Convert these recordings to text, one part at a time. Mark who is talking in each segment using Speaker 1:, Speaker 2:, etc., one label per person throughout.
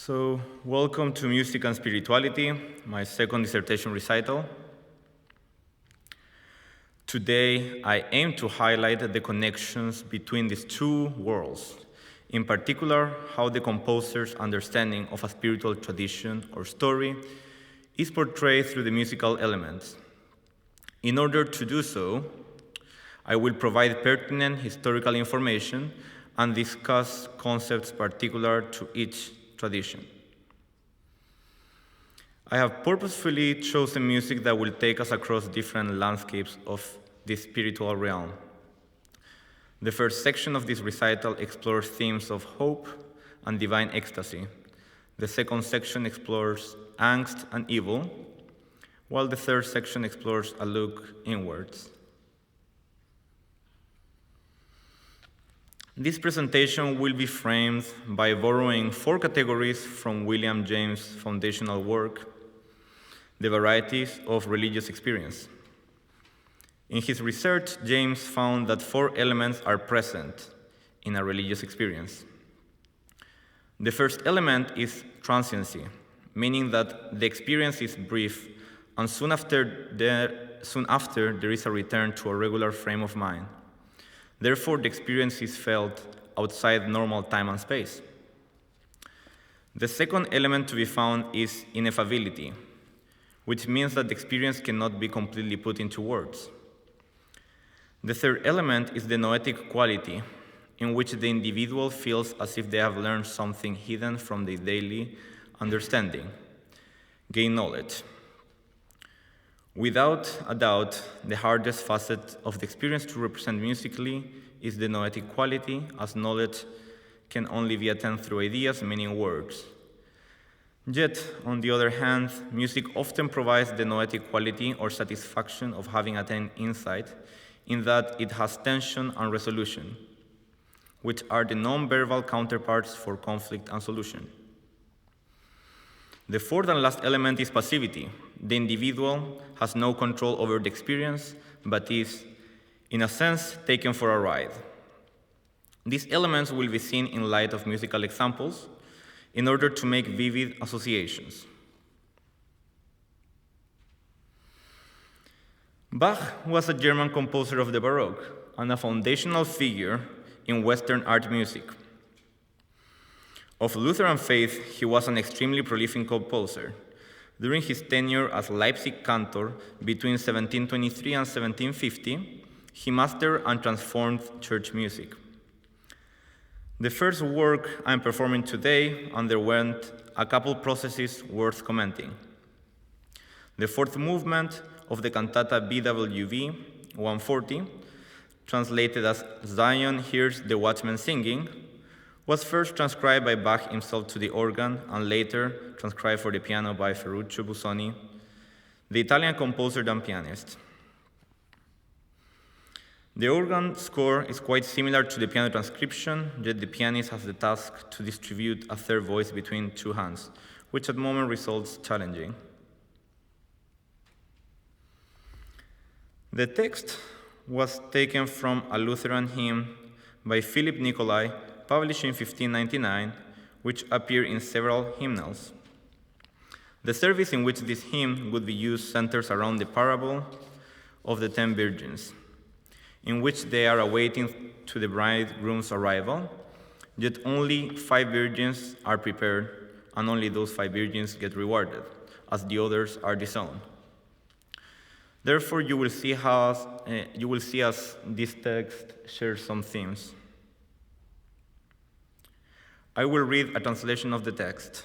Speaker 1: Welcome to Music and Spirituality, my second dissertation recital. Today, I aim to highlight the connections between these two worlds, in particular, how the composer's understanding of a spiritual tradition or story is portrayed through the musical elements. In order to do so, I will provide pertinent historical information and discuss concepts particular to each tradition. I have purposefully chosen music that will take us across different landscapes of the spiritual realm. The first section of this recital explores themes of hope and divine ecstasy. The second section explores angst and evil, while the third section explores a look inwards. This presentation will be framed by borrowing 4 categories from William James' foundational work, The Varieties of Religious Experience. In his research, James found that 4 elements are present in a religious experience. The first element is transiency, meaning that the experience is brief, and soon after there is a return to a regular frame of mind. Therefore, the experience is felt outside normal time and space. The second element to be found is ineffability, which means that the experience cannot be completely put into words. The third element is the noetic quality, in which the individual feels as if they have learned something hidden from their daily understanding, gain knowledge. Without a doubt, the hardest facet of the experience to represent musically is the noetic quality, as knowledge can only be attained through ideas, meaning words. Yet, on the other hand, music often provides the noetic quality or satisfaction of having attained insight, in that it has tension and resolution, which are the non-verbal counterparts for conflict and solution. The fourth and last element is passivity. The individual has no control over the experience, but is, in a sense, taken for a ride. These elements will be seen in light of musical examples in order to make vivid associations. Bach was a German composer of the Baroque and a foundational figure in Western art music. Of Lutheran faith, he was an extremely prolific composer. During his tenure as Leipzig cantor between 1723 and 1750, he mastered and transformed church music. The first work I'm performing today underwent a couple processes worth commenting. The fourth movement of the cantata BWV 140, translated as Zion Hears the Watchman Singing, was first transcribed by Bach himself to the organ and later transcribed for the piano by Ferruccio Busoni, the Italian composer and pianist. The organ score is quite similar to the piano transcription, yet the pianist has the task to distribute a third voice between 2 hands, which at the moment results challenging. The text was taken from a Lutheran hymn by Philip Nicolai, published in 1599, which appeared in several hymnals. The service in which this hymn would be used centers around the parable of the 10 virgins, in which they are awaiting to the bridegroom's arrival, yet only 5 virgins are prepared, and only those 5 virgins get rewarded, as the others are disowned. Therefore, you will see as this text shares some themes. I will read a translation of the text.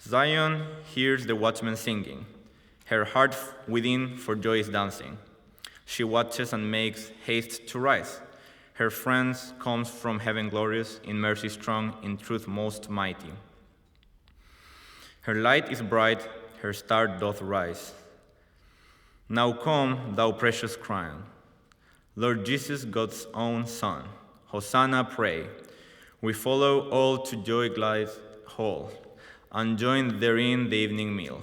Speaker 1: Zion hears the watchman singing. Her heart within for joy is dancing. She watches and makes haste to rise. Her friends comes from heaven glorious, in mercy strong, in truth most mighty. Her light is bright, her star doth rise. Now come, thou precious crown, Lord Jesus, God's own Son. Hosanna, pray. We follow all to joy glad hall, and join therein the evening meal.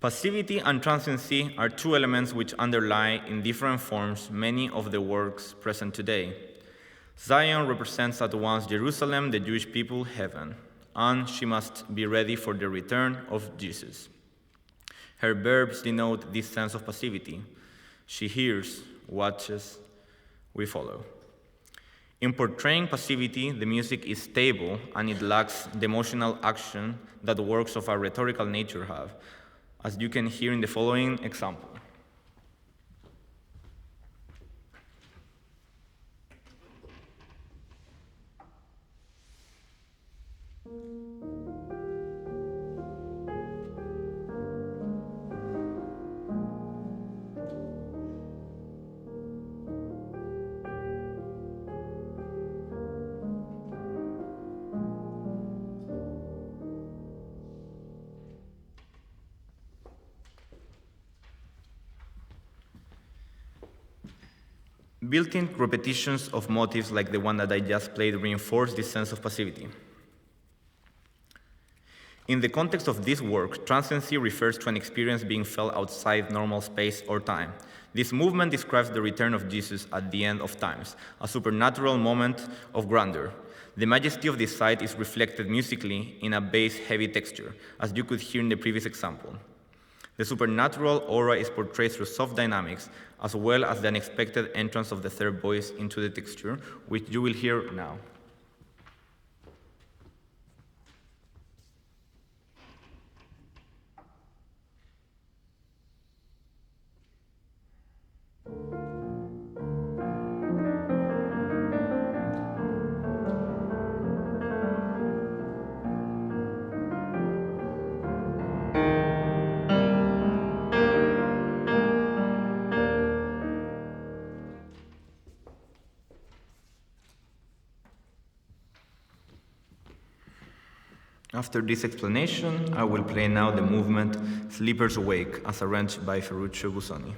Speaker 1: Passivity and transiency are 2 elements which underlie in different forms many of the works present today. Zion represents at once Jerusalem, the Jewish people, heaven, and she must be ready for the return of Jesus. Her verbs denote this sense of passivity. She hears, watches, we follow. In portraying passivity, the music is stable and it lacks the emotional action that works of a rhetorical nature have, as you can hear in the following example. Built-in repetitions of motifs like the one that I just played reinforce this sense of passivity. In the context of this work, transiency refers to an experience being felt outside normal space or time. This movement describes the return of Jesus at the end of times, a supernatural moment of grandeur. The majesty of this sight is reflected musically in a bass-heavy texture, as you could hear in the previous example. The supernatural aura is portrayed through soft dynamics, as well as the unexpected entrance of the third voice into the texture, which you will hear now. After this explanation, I will play now the movement Sleepers Awake as arranged by Ferruccio Busoni.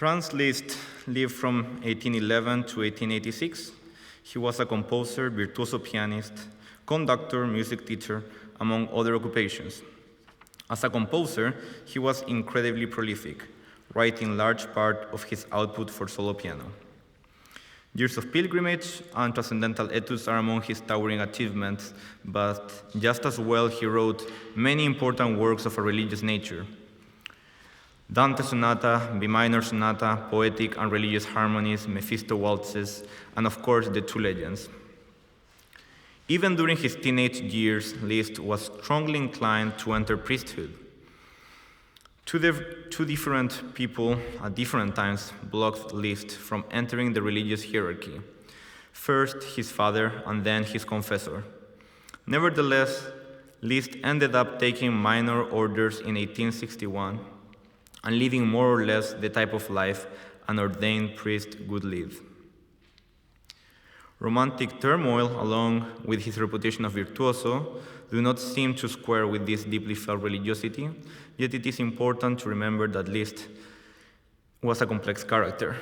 Speaker 1: Franz Liszt lived from 1811 to 1886. He was a composer, virtuoso pianist, conductor, music teacher, among other occupations. As a composer, he was incredibly prolific, writing large part of his output for solo piano. Years of Pilgrimage and Transcendental Etudes are among his towering achievements, but just as well he wrote many important works of a religious nature. Dante Sonata, B minor Sonata, poetic and religious harmonies, Mephisto waltzes, and of course the two legends. Even during his teenage years, Liszt was strongly inclined to enter priesthood. Two different people at different times blocked Liszt from entering the religious hierarchy. First his father and then his confessor. Nevertheless, Liszt ended up taking minor orders in 1861 and living more or less the type of life an ordained priest would live. Romantic turmoil, along with his reputation of virtuoso, do not seem to square with this deeply felt religiosity, yet it is important to remember that Liszt was a complex character.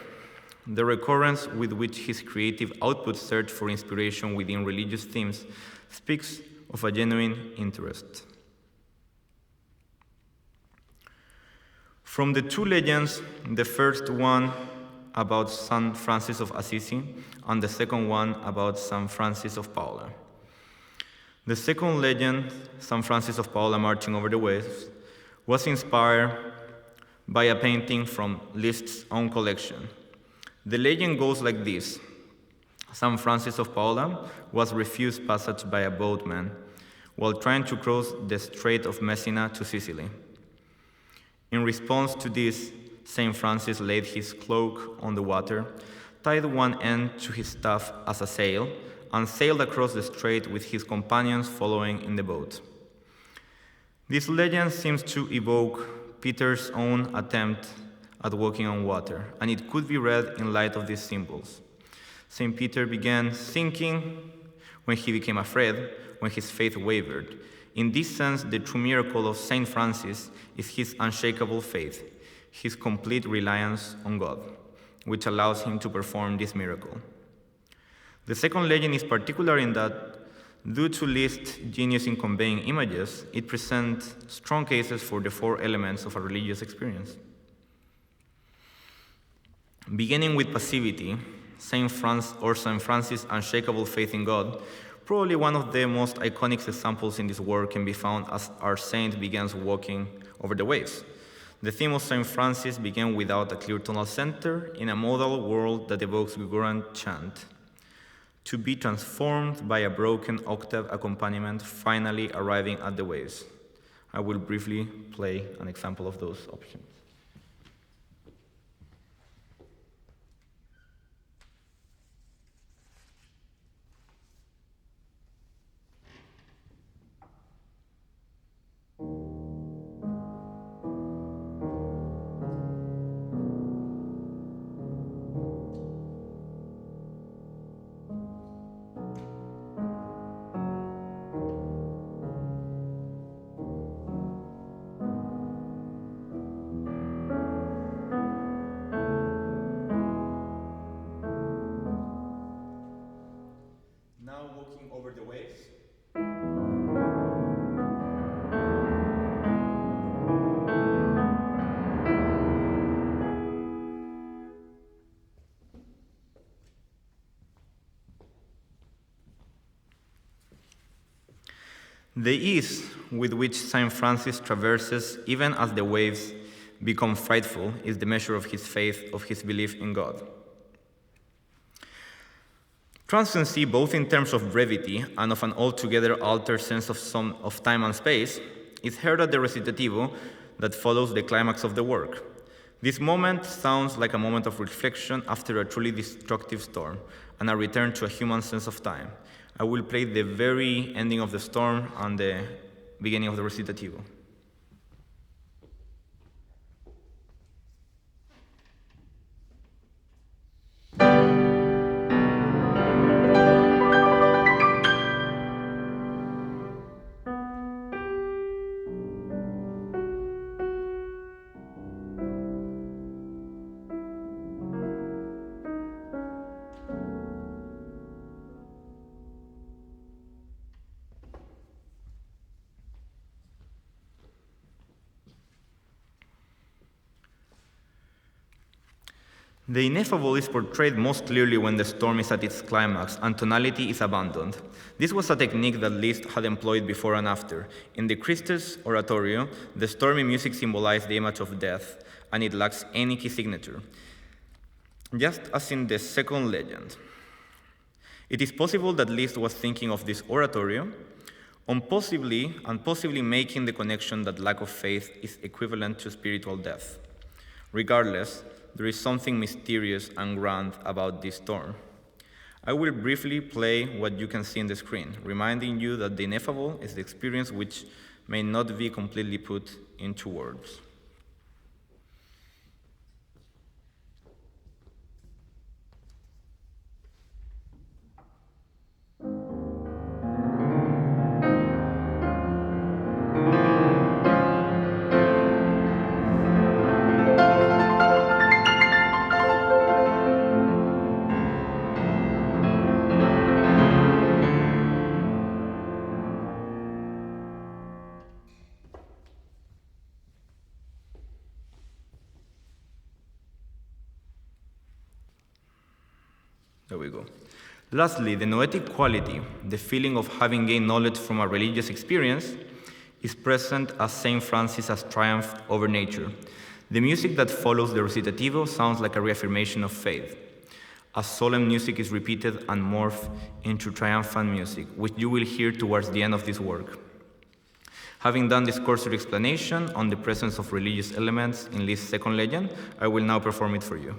Speaker 1: The recurrence with which his creative output searched for inspiration within religious themes speaks of a genuine interest. From the two legends, the first one about St. Francis of Assisi and the second one about St. Francis of Paula. The second legend, St. Francis of Paula marching over the waves, was inspired by a painting from Liszt's own collection. The legend goes like this. St. Francis of Paula was refused passage by a boatman while trying to cross the Strait of Messina to Sicily. In response to this, St. Francis laid his cloak on the water, tied one end to his staff as a sail, and sailed across the strait with his companions following in the boat. This legend seems to evoke Peter's own attempt at walking on water, and it could be read in light of these symbols. St. Peter began sinking when he became afraid, when his faith wavered. In this sense, the true miracle of St. Francis is his unshakable faith, his complete reliance on God, which allows him to perform this miracle. The second legend is particular in that, due to Liszt's genius in conveying images, it presents strong cases for the four elements of a religious experience. Beginning with passivity, St. Francis' unshakable faith in God, probably one of the most iconic examples in this work can be found as our saint begins walking over the waves. The theme of St. Francis began without a clear tonal center in a modal world that evokes Gregorian chant, to be transformed by a broken octave accompaniment, finally arriving at the waves. I will briefly play an example of those options. Over the waves. The ease with which St. Francis traverses, even as the waves become frightful, is the measure of his faith, of his belief in God. Transiency, both in terms of brevity and of an altogether altered sense of time and space, is heard at the recitativo that follows the climax of the work. This moment sounds like a moment of reflection after a truly destructive storm, and a return to a human sense of time. I will play the very ending of the storm and the beginning of the recitativo. The ineffable is portrayed most clearly when the storm is at its climax and tonality is abandoned. This was a technique that Liszt had employed before and after. In the Christus oratorio, the stormy music symbolized the image of death, and it lacks any key signature. Just as in the second legend. It is possible that Liszt was thinking of this oratorio on possibly making the connection that lack of faith is equivalent to spiritual death. Regardless, there is something mysterious and grand about this storm. I will briefly play what you can see on the screen, reminding you that the ineffable is the experience which may not be completely put into words. There we go. Lastly, the noetic quality, the feeling of having gained knowledge from a religious experience, is present as St. Francis has triumphed over nature. The music that follows the recitativo sounds like a reaffirmation of faith, as solemn music is repeated and morphed into triumphant music, which you will hear towards the end of this work. Having done this cursory explanation on the presence of religious elements in Liszt's second legend, I will now perform it for you.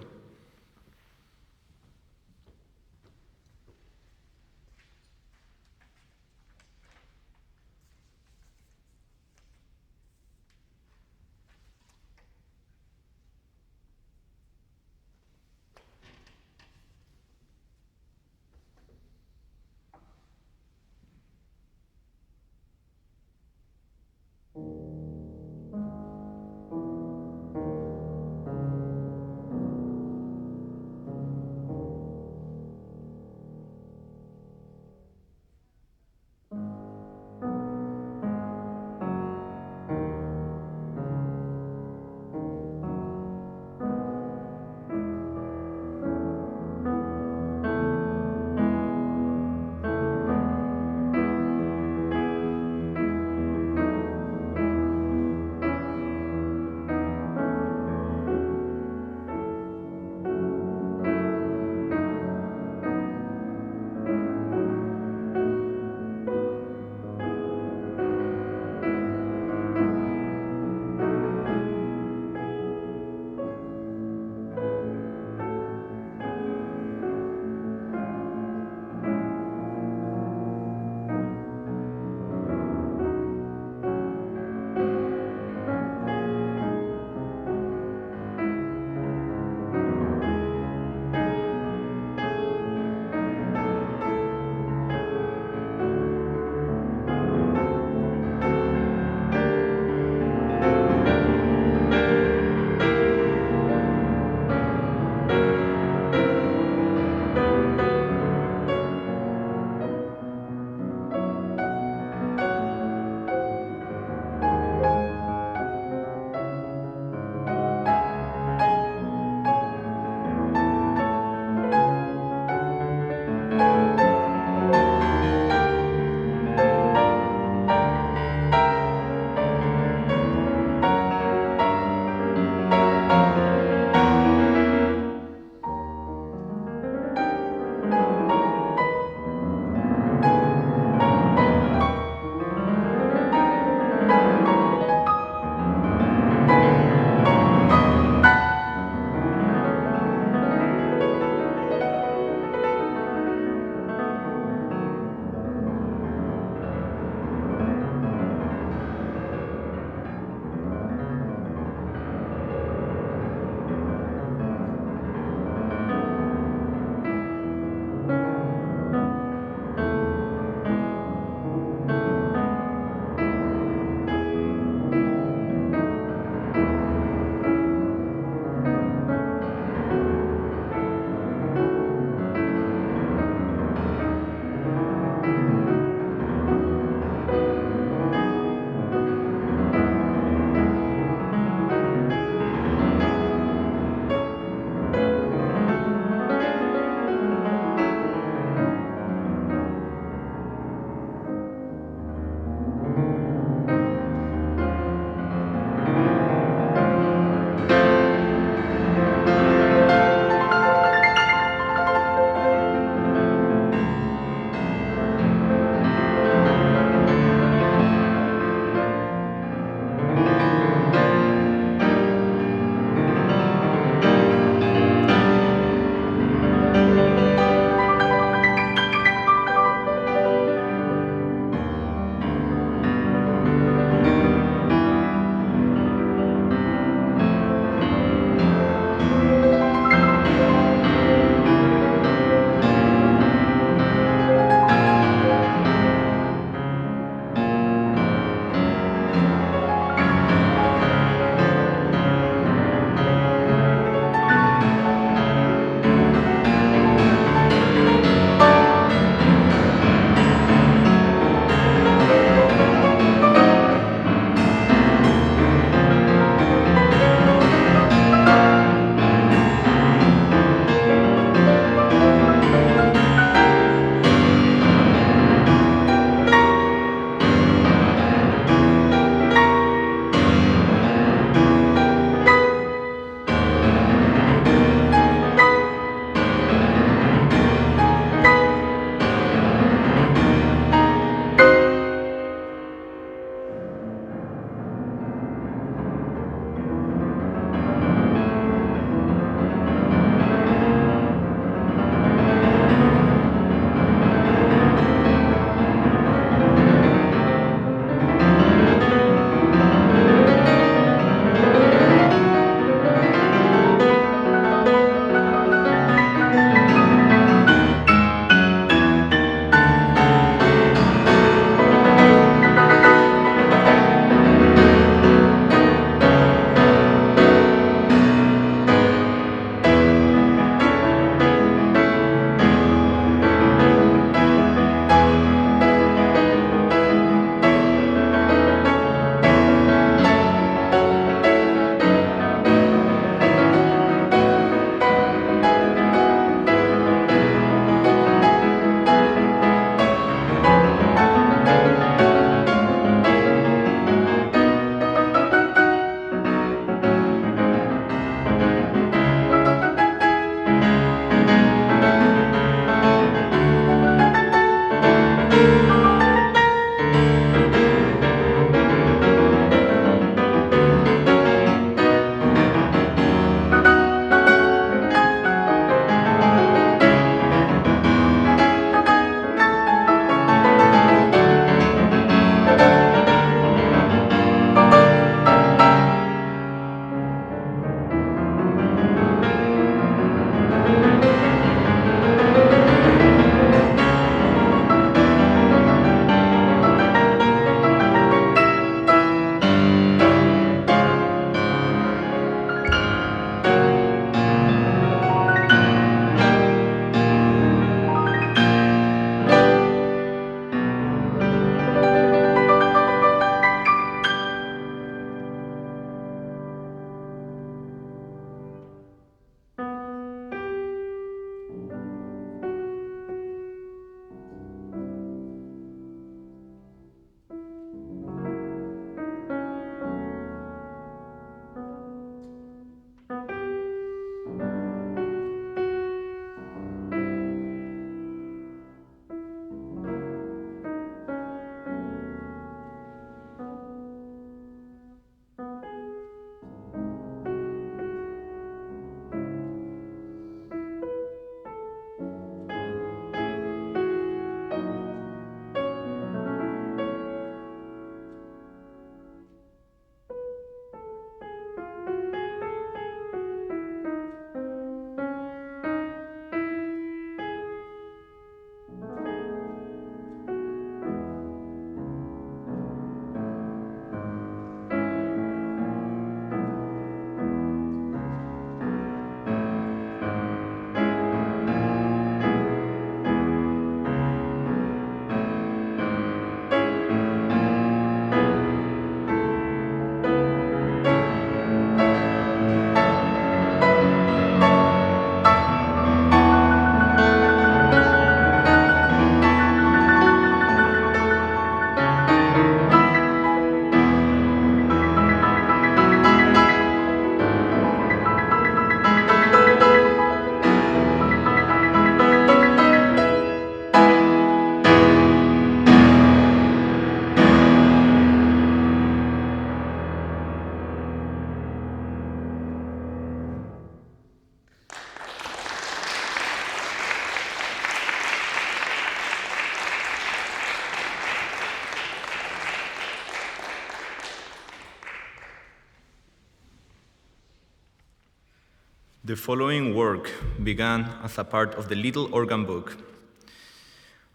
Speaker 1: The following work began as a part of the Little Organ Book,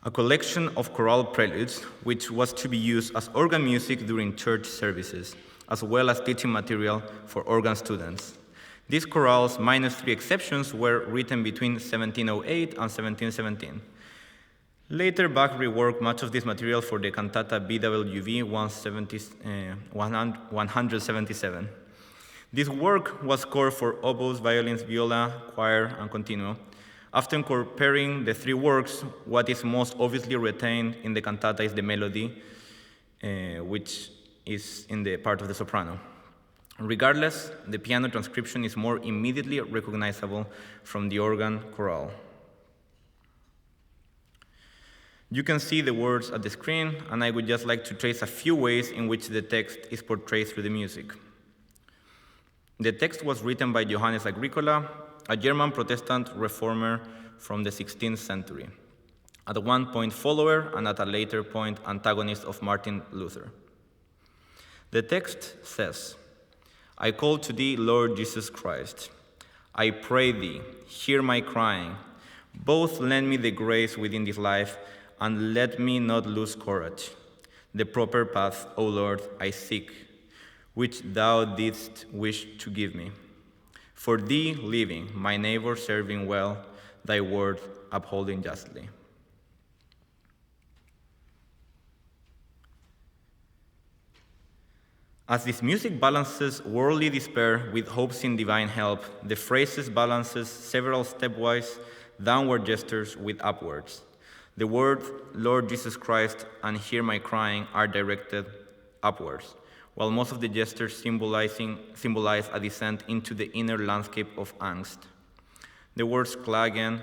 Speaker 1: a collection of choral preludes which was to be used as organ music during church services, as well as teaching material for organ students. These chorales, minus 3 exceptions, were written between 1708 and 1717. Later, Bach reworked much of this material for the cantata BWV 177. This work was scored for oboes, violins, viola, choir, and continuo. After comparing the three works, what is most obviously retained in the cantata is the melody, which is in the part of the soprano. Regardless, the piano transcription is more immediately recognizable from the organ chorale. You can see the words at the screen, and I would just like to trace a few ways in which the text is portrayed through the music. The text was written by Johannes Agricola, a German Protestant reformer from the 16th century, at one point follower and at a later point antagonist of Martin Luther. The text says, "I call to thee, Lord Jesus Christ. I pray thee, hear my crying. Both lend me the grace within this life, and let me not lose courage. The proper path, O Lord, I seek, which thou didst wish to give me. For thee living, my neighbor serving well, thy word upholding justly." As this music balances worldly despair with hopes in divine help, the phrases balances several stepwise downward gestures with upwards. The word Lord Jesus Christ and hear my crying are directed upwards, while most of the gestures symbolize a descent into the inner landscape of angst. The words klagen,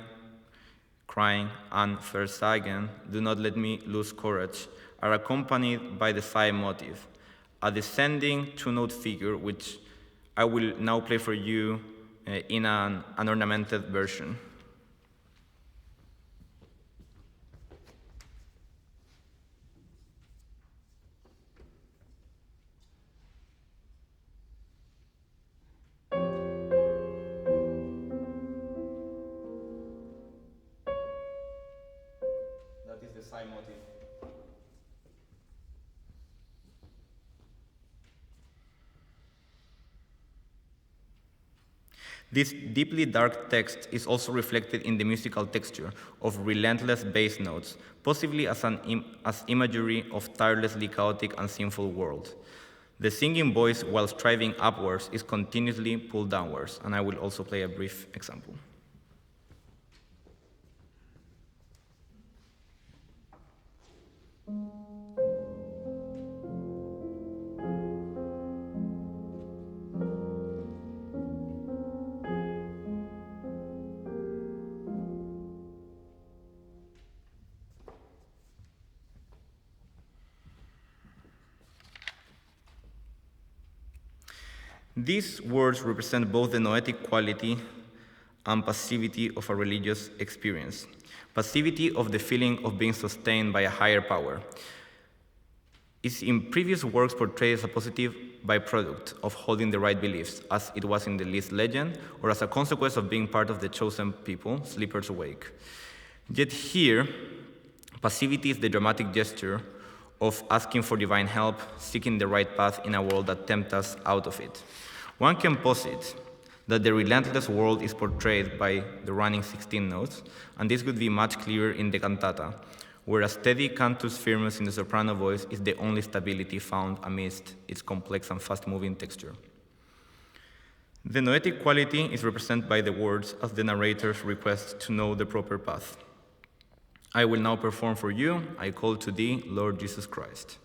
Speaker 1: crying, and versagen, do not let me lose courage, are accompanied by the sigh motive, a descending two-note figure, which I will now play for you in an ornamented version. That is the sigh motive. This deeply dark text is also reflected in the musical texture of relentless bass notes, possibly as imagery of tirelessly chaotic and sinful world. The singing voice, while striving upwards, is continuously pulled downwards, and I will also play a brief example. These words represent both the noetic quality and passivity of a religious experience. Passivity of the feeling of being sustained by a higher power is in previous works portrayed as a positive byproduct of holding the right beliefs, as it was in the Liszt legend, or as a consequence of being part of the chosen people, sleepers awake. Yet here, passivity is the dramatic gesture of asking for divine help, seeking the right path in a world that tempts us out of it. One can posit that the relentless world is portrayed by the running 16 notes, and this would be much clearer in the cantata, where a steady cantus firmus in the soprano voice is the only stability found amidst its complex and fast-moving texture. The noetic quality is represented by the words as the narrator's request to know the proper path. I will now perform for you, I call to thee, Lord Jesus Christ.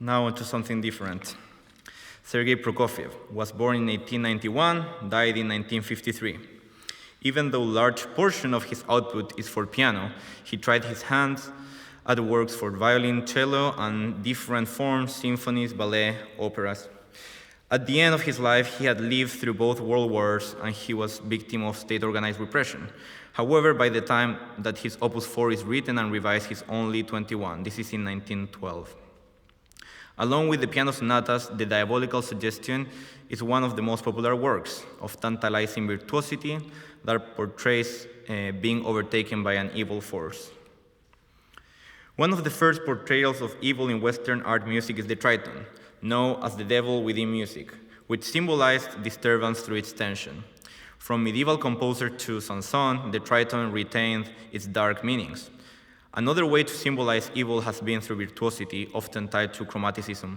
Speaker 1: Now to something different. Sergei Prokofiev was born in 1891, died in 1953. Even though a large portion of his output is for piano, he tried his hands at works for violin, cello, and different forms, symphonies, ballet, operas. At the end of his life, he had lived through both world wars and he was victim of state-organized repression. However, by the time that his Opus 4 is written and revised, he's only 21. This is in 1912. Along with the piano sonatas, the Diabolical Suggestion is one of the most popular works of tantalizing virtuosity that portrays being overtaken by an evil force. One of the first portrayals of evil in Western art music is the triton, known as the devil within music, which symbolized disturbance through its tension. From medieval composer to Sanson, the triton retained its dark meanings. Another way to symbolize evil has been through virtuosity, often tied to chromaticism.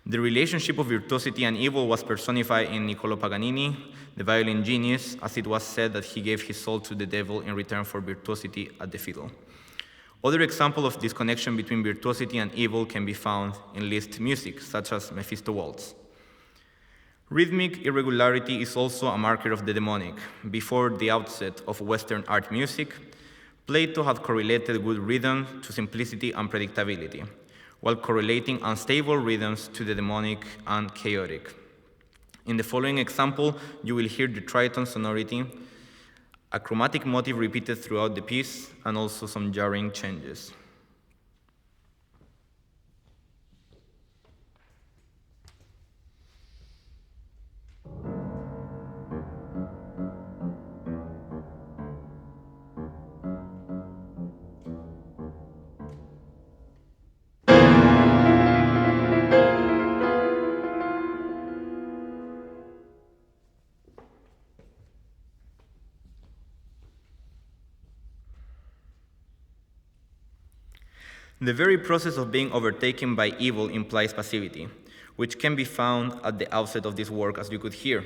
Speaker 1: The relationship of virtuosity and evil was personified in Niccolò Paganini, the violin genius, as it was said that he gave his soul to the devil in return for virtuosity at the fiddle. Other examples of this connection between virtuosity and evil can be found in Liszt music, such as Mephisto Waltz. Rhythmic irregularity is also a marker of the demonic. Before the outset of Western art music, Plato had correlated good rhythm to simplicity and predictability, while correlating unstable rhythms to the demonic and chaotic. In the following example, you will hear the triton sonority, a chromatic motif repeated throughout the piece, and also some jarring changes. The very process of being overtaken by evil implies passivity, which can be found at the outset of this work, as you could hear.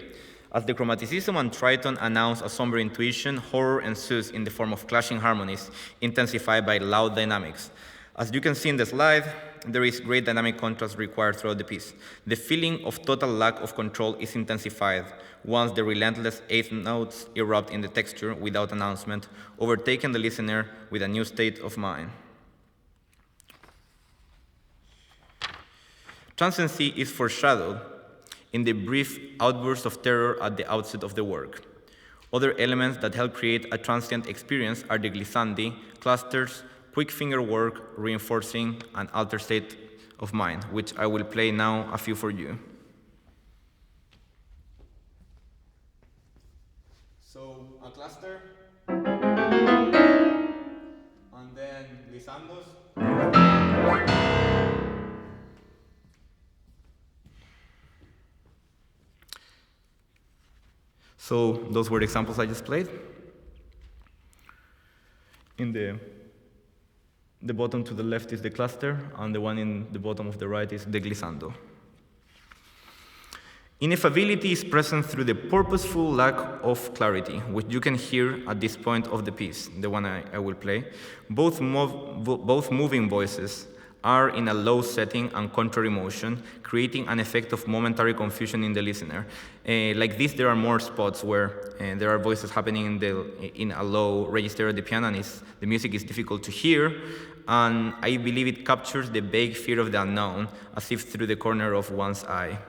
Speaker 1: As the chromaticism and triton announce a somber intuition, horror ensues in the form of clashing harmonies, intensified by loud dynamics. As you can see in the slide, there is great dynamic contrast required throughout the piece. The feeling of total lack of control is intensified once the relentless eighth notes erupt in the texture without announcement, overtaking the listener with a new state of mind. Transiency is foreshadowed in the brief outburst of terror at the outset of the work. Other elements that help create a transient experience are the glissandi, clusters, quick finger work, reinforcing an altered state of mind, which I will play now a few for you. So, a cluster, and then glissandos. So those were the examples I just played. In the bottom to the left is the cluster, and the one in the bottom of the right is the glissando. Ineffability is present through the purposeful lack of clarity, which you can hear at this point of the piece, the one I will play. Both moving voices are in a low setting and contrary motion, creating an effect of momentary confusion in the listener. Like this, there are more spots where there are voices happening in a low register at the piano, and the music is difficult to hear, and I believe it captures the vague fear of the unknown, as if through the corner of one's eye.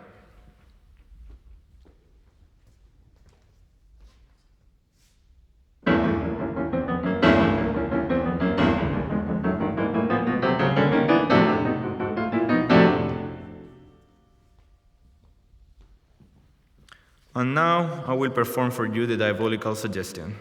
Speaker 1: And now I will perform for you the Diabolical Suggestion.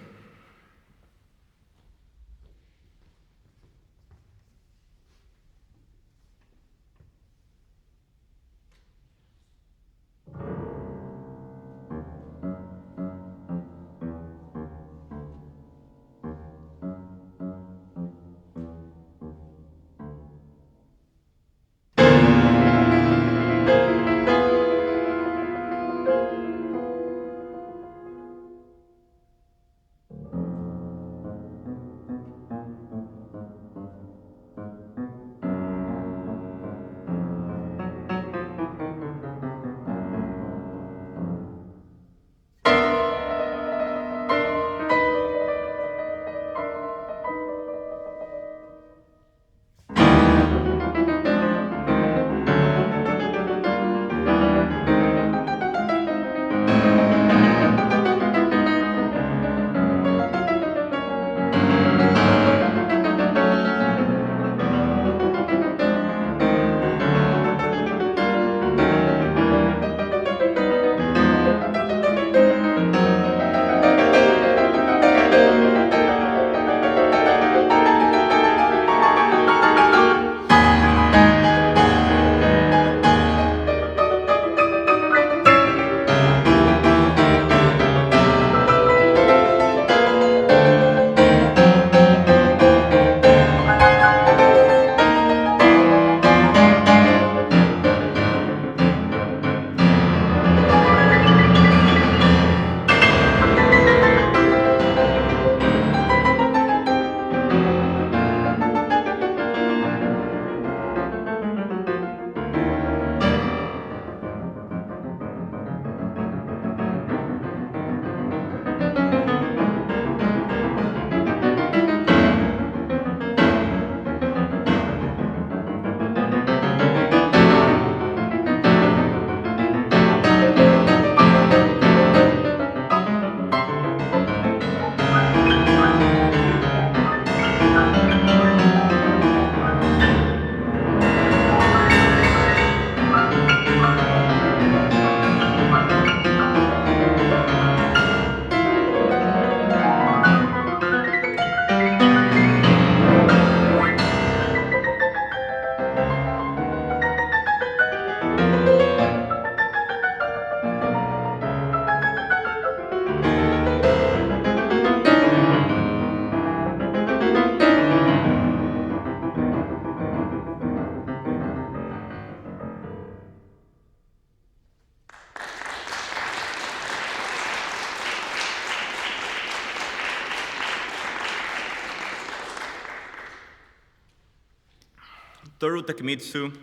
Speaker 1: Toru Takemitsu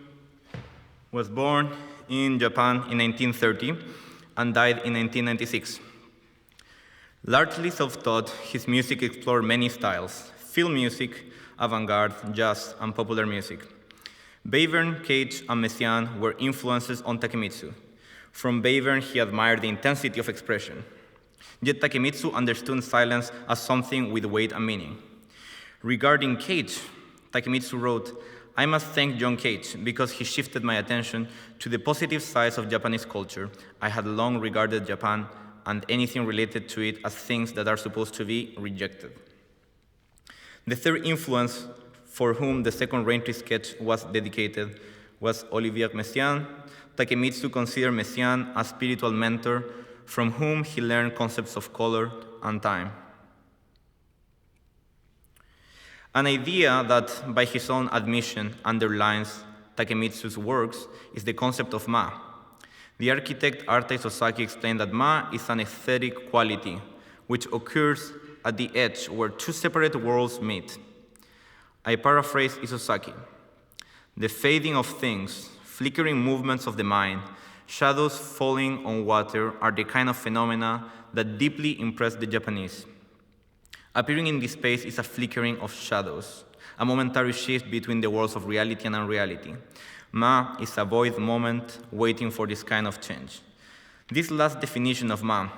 Speaker 1: was born in Japan in 1930 and died in 1996. Largely self-taught, his music explored many styles: film music, avant-garde, jazz, and popular music. Beyvern, Cage, and Messiaen were influences on Takemitsu. From Beyvern, he admired the intensity of expression. Yet Takemitsu understood silence as something with weight and meaning. Regarding Cage, Takemitsu wrote, "I must thank John Cage because he shifted my attention to the positive sides of Japanese culture. I had long regarded Japan and anything related to it as things that are supposed to be rejected." The third influence for whom the second Raintree sketch was dedicated was Olivier Messiaen. Takemitsu considered Messiaen a spiritual mentor from whom he learned concepts of color and time. An idea that, by his own admission, underlines Takemitsu's works is the concept of ma. The architect Arta Isozaki explained that ma is an aesthetic quality which occurs at the edge where two separate worlds meet. I paraphrase Isozaki. The fading of things, flickering movements of the mind, shadows falling on water are the kind of phenomena that deeply impress the Japanese. Appearing in this space is a flickering of shadows, a momentary shift between the worlds of reality and unreality. Ma is a void moment waiting for this kind of change. This last definition of ma,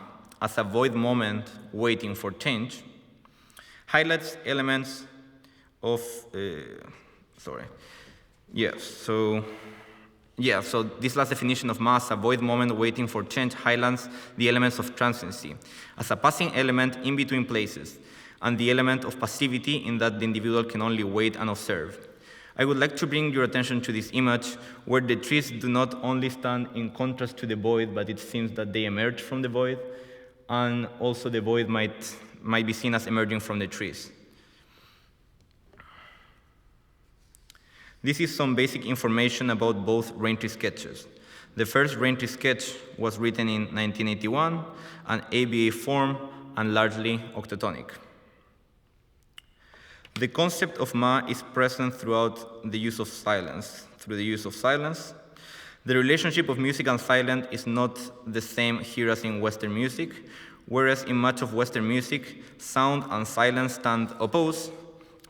Speaker 1: as a void moment waiting for change, highlights elements of, so this last definition of ma as a void moment waiting for change highlights the elements of transiency, as a passing element in between places, and the element of passivity in that the individual can only wait and observe. I would like to bring your attention to this image where the trees do not only stand in contrast to the void, but it seems that they emerge from the void, and also the void might be seen as emerging from the trees. This is some basic information about both Raintree sketches. The first Raintree sketch was written in 1981, an ABA form and largely octatonic. The concept of ma is present throughout the use of silence. Through the use of silence, the relationship of music and silence is not the same here as in Western music, whereas in much of Western music, sound and silence stand opposed.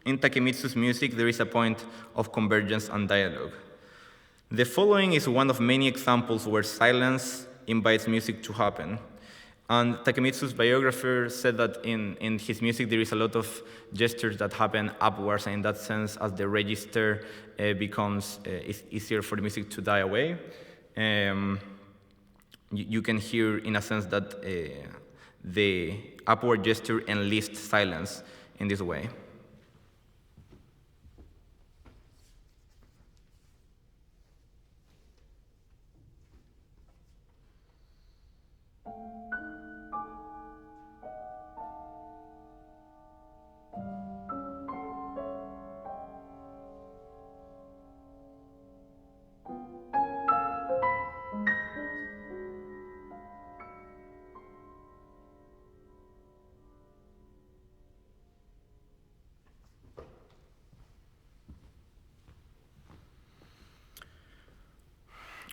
Speaker 1: In Takemitsu's music, there is a point of convergence and dialogue. The following is one of many examples where silence invites music to happen. And Takemitsu's biographer said that in his music there is a lot of gestures that happen upwards, and in that sense, as the register becomes, it's easier for the music to die away. You can hear, in a sense, that the upward gesture enlists silence in this way.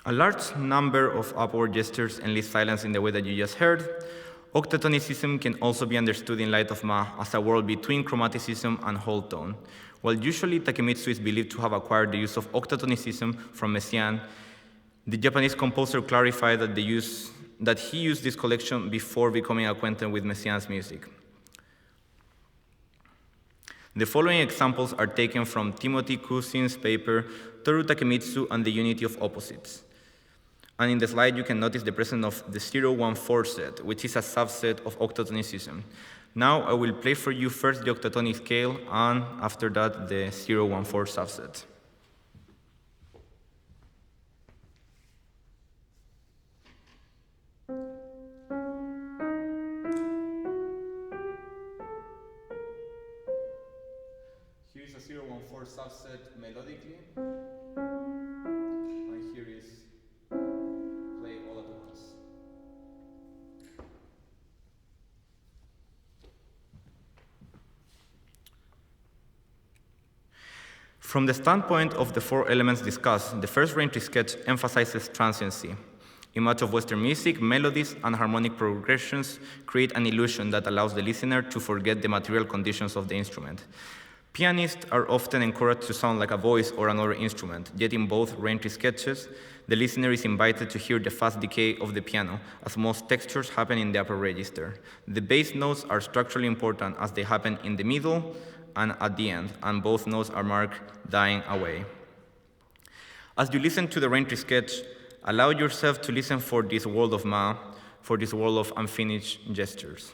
Speaker 1: A large number of upward gestures enlist silence in the way that you just heard. Octatonicism can also be understood in light of ma as a world between chromaticism and whole tone. While usually Takemitsu is believed to have acquired the use of octatonicism from Messiaen, the Japanese composer clarified that he used this collection before becoming acquainted with Messiaen's music. The following examples are taken from Timothy Cousin's paper, Toru Takemitsu and the Unity of Opposites. And in the slide, you can notice the presence of the 014 set, which is a subset of octatonicism. Now, I will play for you first the octatonic scale, and after that, the 014 subset. Here is a 014 subset melodically, and here is play all at once. From the standpoint of the four elements discussed, the first rain-tree sketch emphasizes transiency. In much of Western music, melodies and harmonic progressions create an illusion that allows the listener to forget the material conditions of the instrument. Pianists are often encouraged to sound like a voice or another instrument, yet in both rain-tree sketches, the listener is invited to hear the fast decay of the piano, as most textures happen in the upper register. The bass notes are structurally important as they happen in the middle and at the end, and both notes are marked dying away. As you listen to the rain-tree sketch, allow yourself to listen for this world of Ma, for this world of unfinished gestures.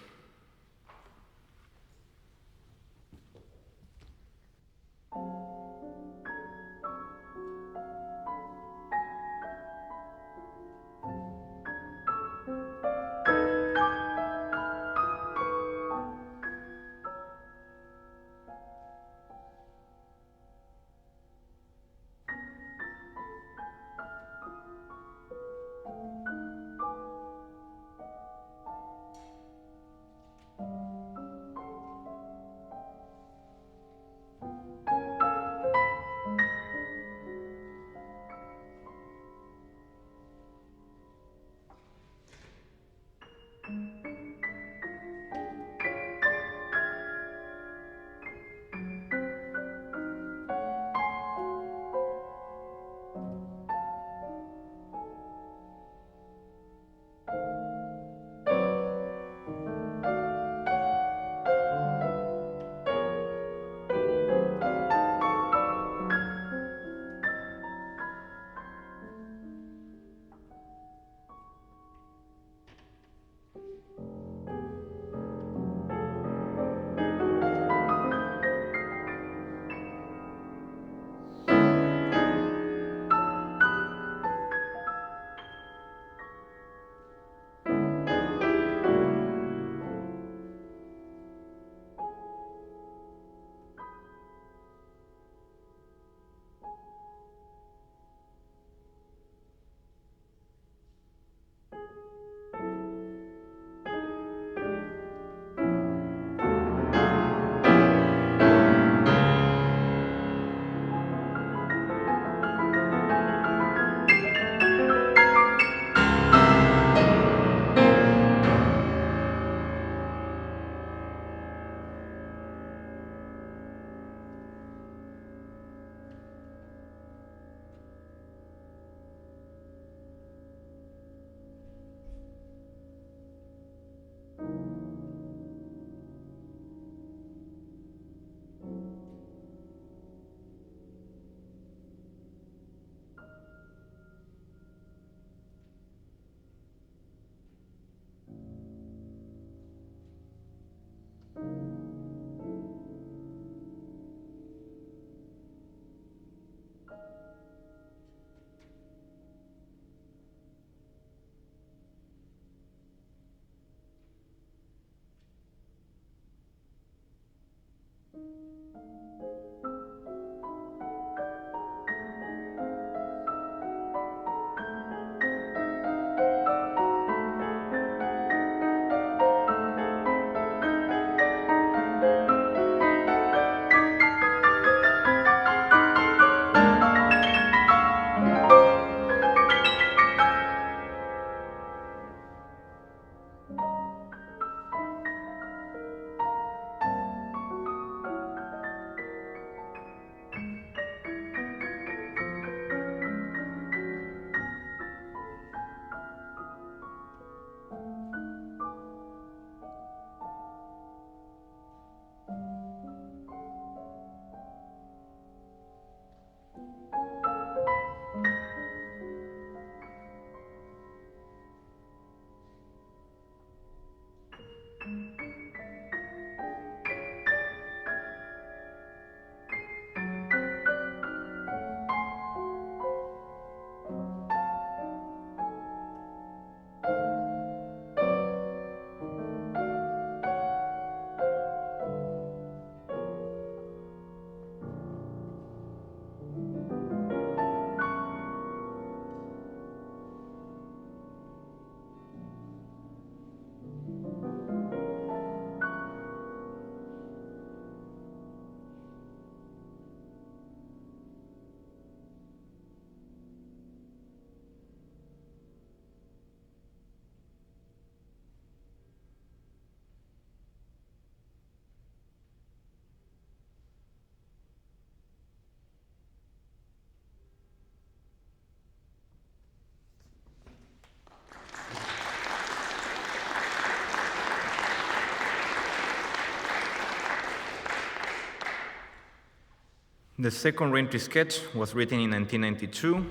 Speaker 1: The second reentry sketch was written in 1992.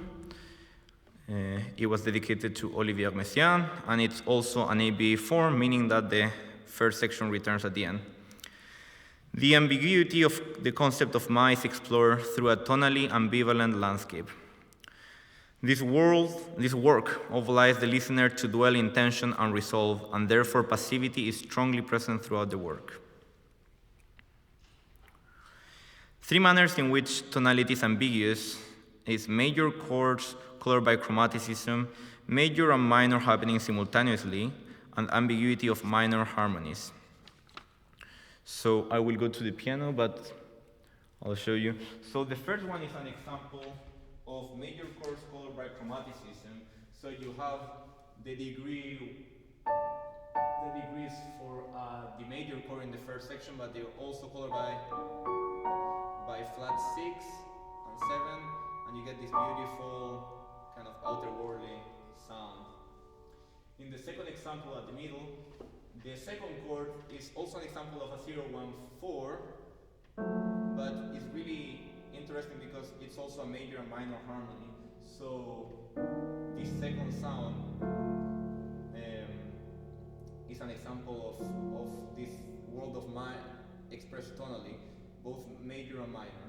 Speaker 1: It was dedicated to Olivier Messiaen, and it's also an ABA form, meaning that the first section returns at the end. The ambiguity of the concept of Ma is explored through a tonally ambivalent landscape. This work obliges the listener to dwell in tension and resolve, and therefore passivity is strongly present throughout the work. Three manners in which tonality is ambiguous is major chords colored by chromaticism, major and minor happening simultaneously, and ambiguity of minor harmonies. So I will go to the piano, but I'll show you. So the first one is an example of major chords colored by chromaticism. So you have the degrees for the major chord in the first section, but they're also colored by flat 6 and 7, and you get this beautiful kind of outer-worldly sound. In the second example at the middle, the second chord is also an example of a 0-1-4, but it's really interesting because it's also a major and minor harmony. So this second sound is an example of this world of mind expressed tonally, both major and minor.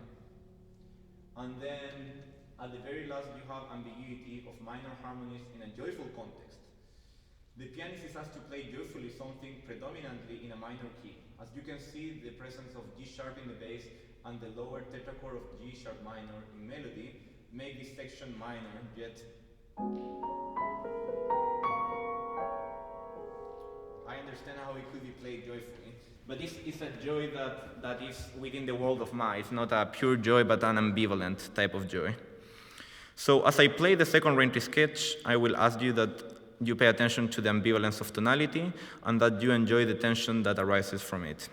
Speaker 1: And then at the very last you have ambiguity of minor harmonies in a joyful context. The pianist is asked to play joyfully something predominantly in a minor key. As you can see, the presence of G sharp in the bass and the lower tetrachord of G sharp minor in melody make this section minor, yet I understand how it could be played joyfully. But this is a joy that is within the world of Ma. It's not a pure joy, but an ambivalent type of joy. So as I play the second reentry sketch, I will ask you that you pay attention to the ambivalence of tonality and that you enjoy the tension that arises from it.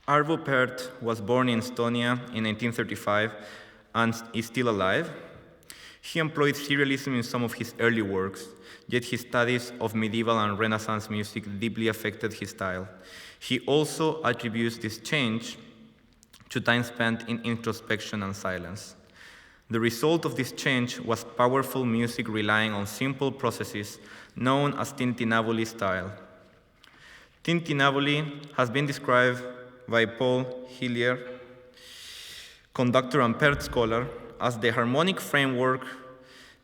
Speaker 1: Arvo Pärt was born in Estonia in 1935 and is still alive. He employed serialism in some of his early works, yet his studies of medieval and Renaissance music deeply affected his style. He also attributes this change to time spent in introspection and silence. The result of this change was powerful music relying on simple processes known as tintinnabuli style. Tintinnabuli has been described by Paul Hillier, conductor and Pärt scholar, as the harmonic framework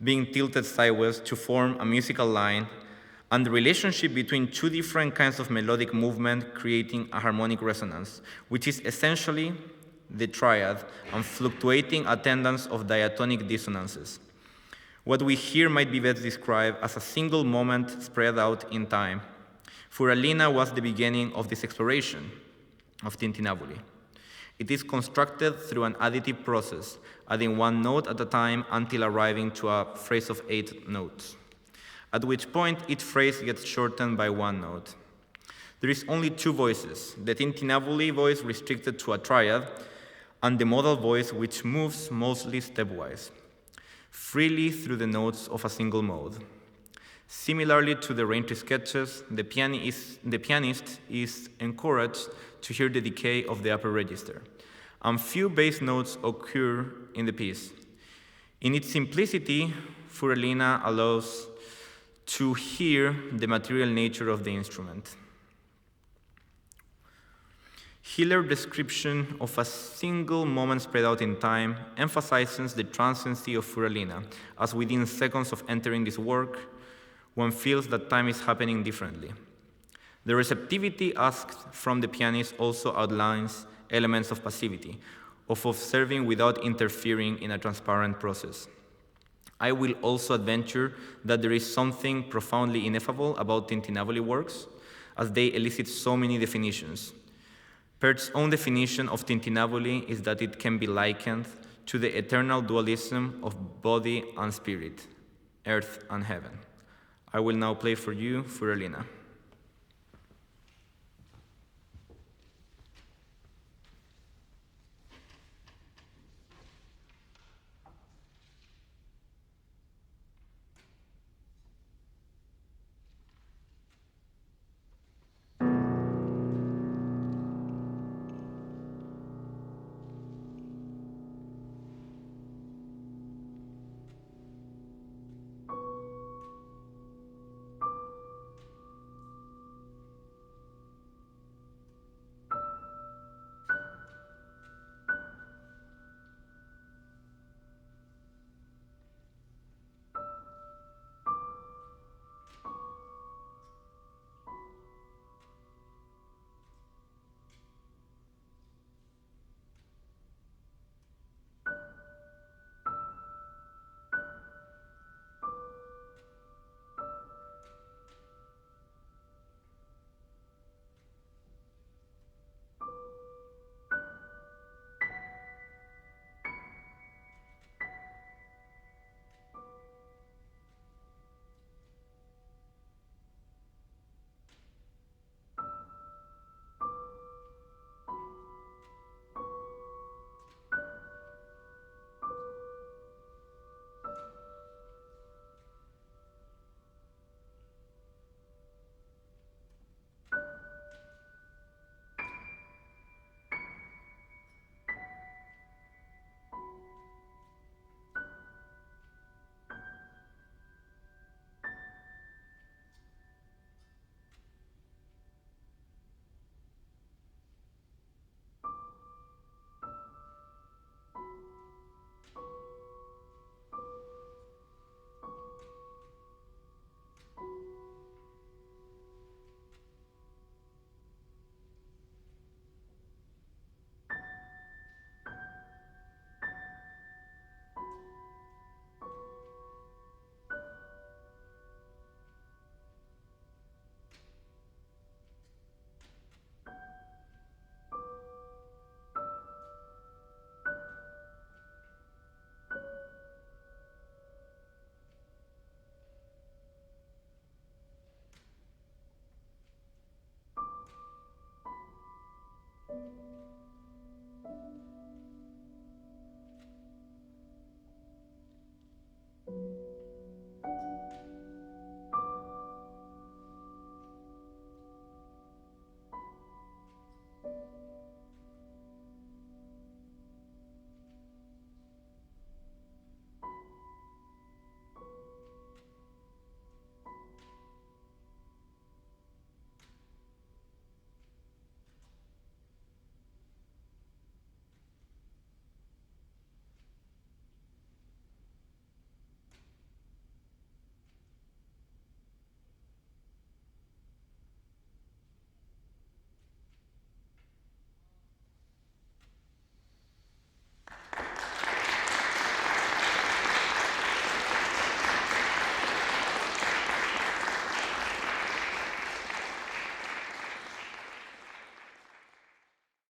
Speaker 1: being tilted sideways to form a musical line, and the relationship between two different kinds of melodic movement creating a harmonic resonance, which is essentially the triad and fluctuating attendance of diatonic dissonances. What we hear might be best described as a single moment spread out in time. For Alina was the beginning of this exploration of tintinnabuli. It is constructed through an additive process, adding one note at a time until arriving to a phrase of 8 notes, at which point each phrase gets shortened by one note. There is only 2 voices, the tintinnabuli voice restricted to a triad, and the modal voice which moves mostly stepwise, freely through the notes of a single mode. Similarly to the Raintree sketches, the pianist is encouraged to hear the decay of the upper register, and few bass notes occur in the piece. In its simplicity, Alina allows to hear the material nature of the instrument. Hiller's description of a single moment spread out in time emphasizes the transiency of Alina, as within seconds of entering this work, one feels that time is happening differently. The receptivity asked from the pianist also outlines elements of passivity, of observing without interfering in a transparent process. I will also adventure that there is something profoundly ineffable about tintinnabuli works, as they elicit so many definitions. Pärt's own definition of tintinnabuli is that it can be likened to the eternal dualism of body and spirit, earth and heaven. I will now play for you Alina.